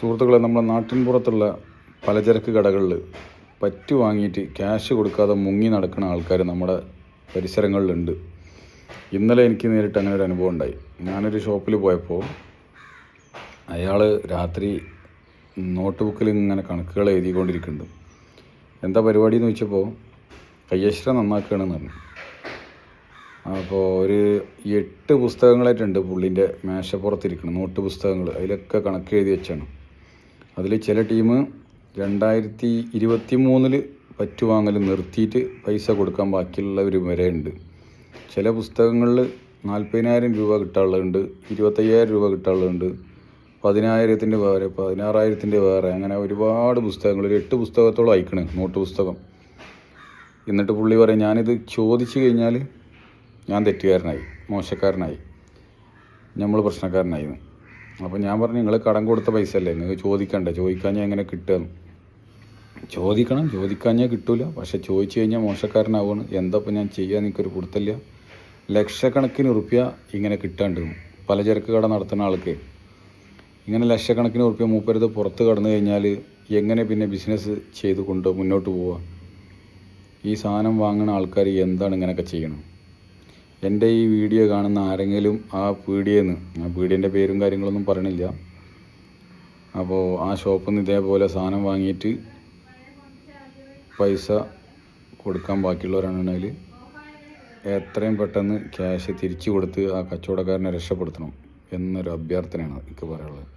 സുഹൃത്തുക്കളെ, നമ്മുടെ നാട്ടിൻപുറത്തുള്ള പലചരക്ക് കടകളിൽ പറ്റ് വാങ്ങിയിട്ട് ക്യാഷ് കൊടുക്കാതെ മുങ്ങി നടക്കുന്ന ആൾക്കാർ നമ്മുടെ പരിസരങ്ങളിലുണ്ട്. ഇന്നലെ എനിക്ക് നേരിട്ട് അങ്ങനെ ഒരു അനുഭവം ഉണ്ടായി. ഞാനൊരു ഷോപ്പിൽ പോയപ്പോൾ അയാൾ രാത്രി നോട്ട് ബുക്കിൽ ഇങ്ങനെ കണക്കുകൾ എഴുതിക്കൊണ്ടിരിക്കുന്നുണ്ട്. എന്താ പരിപാടി എന്ന് ചോദിച്ചപ്പോൾ കയ്യക്ഷരം നന്നാക്കുകയാണെന്ന് പറഞ്ഞു. അപ്പോൾ ഒരു 8 പുസ്തകങ്ങളായിട്ടുണ്ട് പുള്ളിൻ്റെ മേശപ്പുറത്തിരിക്കണം, നോട്ട് പുസ്തകങ്ങൾ. അതിലൊക്കെ കണക്ക് എഴുതി വെച്ചാണ്. അതിൽ ചില ടീം 2023 പറ്റ് വാങ്ങൽ നിർത്തിയിട്ട് പൈസ കൊടുക്കാൻ ബാക്കിയുള്ളവർ വരെ ഉണ്ട്. ചില പുസ്തകങ്ങളിൽ 40,000 രൂപ കിട്ടാനുള്ളതുണ്ട്, 25,000 രൂപ കിട്ടാനുള്ളതുണ്ട്, 10,000-ൻ്റെ വേറെ, 16,000-ൻ്റെ വേറെ, അങ്ങനെ ഒരുപാട് പുസ്തകങ്ങൾ. ഒരു 8 പുസ്തകത്തോളം അയക്കണ്, നോട്ട് പുസ്തകം. എന്നിട്ട് പുള്ളി പറയും, ഞാനിത് ചോദിച്ചു കഴിഞ്ഞാൽ ഞാൻ തെറ്റുകാരനായി, മോശക്കാരനായി, നമ്മൾ പ്രശ്നക്കാരനായി. അപ്പോൾ ഞാൻ പറഞ്ഞു, നിങ്ങൾ കടം കൊടുത്ത പൈസ അല്ലേ, നിങ്ങൾ ചോദിക്കണ്ടേ, ചോദിക്കാഞ്ഞാൽ എങ്ങനെ കിട്ടുകയെന്ന്. ചോദിക്കാഞ്ഞാൽ കിട്ടൂല, പക്ഷെ ചോദിച്ചു കഴിഞ്ഞാൽ മോശക്കാരനാവുകയാണ്. എന്താ ഇപ്പം ഞാൻ ചെയ്യാൻ, എനിക്കൊരു കൊടുത്തില്ല. ലക്ഷക്കണക്കിന് ഉറുപ്പ്യ ഇങ്ങനെ കിട്ടാണ്ട് പലചരക്ക് കട നടത്തുന്ന ആൾക്ക് ഇങ്ങനെ ലക്ഷക്കണക്കിന് ഉറുപ്പ്യ മൂപ്പരുത് പുറത്ത് കടന്നു കഴിഞ്ഞാൽ എങ്ങനെ പിന്നെ ബിസിനസ് ചെയ്ത് കൊണ്ട് മുന്നോട്ട് പോവുക? ഈ സാധനം വാങ്ങുന്ന ആൾക്കാർ എന്താണ് ഇങ്ങനെയൊക്കെ ചെയ്യണം? എൻ്റെ ഈ വീഡിയോ കാണുന്ന ആരെങ്കിലും ആ പീടിയേൻ്റെ പേരും കാര്യങ്ങളൊന്നും പറയണില്ല, അപ്പോൾ ആ ഷോപ്പിൽ നിന്ന് ഇതേപോലെ സാധനം വാങ്ങിയിട്ട് പൈസ കൊടുക്കാൻ ബാക്കിയുള്ളവരാണെങ്കിൽ എത്രയും പെട്ടെന്ന് ക്യാഷ് തിരിച്ചു കൊടുത്ത് ആ കച്ചവടക്കാരനെ രക്ഷപ്പെടുത്തണം എന്നൊരു അഭ്യർത്ഥനയാണ് എനിക്ക് പറയാനുള്ളത്.